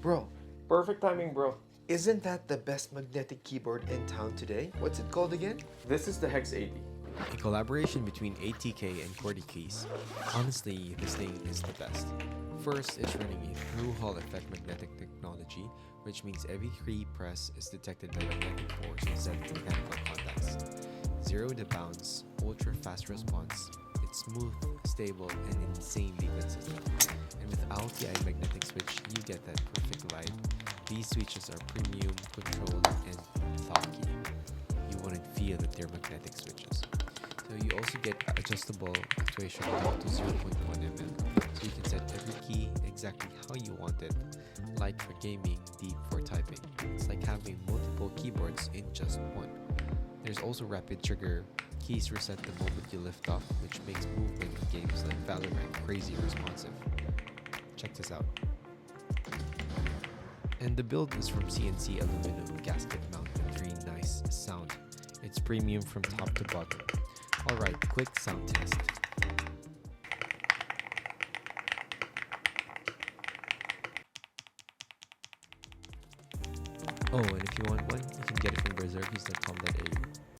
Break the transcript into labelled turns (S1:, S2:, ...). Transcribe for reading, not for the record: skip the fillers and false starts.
S1: Bro,
S2: Perfect timing, bro.
S1: isn't that the best magnetic keyboard in town today? What's it called again?
S2: This is the Hex80.
S3: A collaboration between ATK and QWERTY keys. Honestly, this thing is the best. First, it's running a through Hall effect magnetic technology, which means every key press is detected by magnetic force instead of mechanical contacts. Zero to bounce, ultra fast response. It's smooth, stable, and insanely consistent. And with LTI magnetic switch, you get that perfect vibe. These switches are premium, controlled, and talky. You wouldn't feel that they're magnetic switches. So you also get adjustable actuation down to 0.1 mm, so you can set every key exactly how you want it. Light for gaming, deep for typing. It's like having multiple keyboards in just one. There's also rapid trigger. Keys reset the moment you lift off, which makes movement in games like Valorant crazy responsive. Check this out. And the build is from CNC aluminum gasket mount with very nice sound. It's premium from top to bottom. Alright, quick sound test. Oh, and if you want one, you can get it from berserkers.com.au.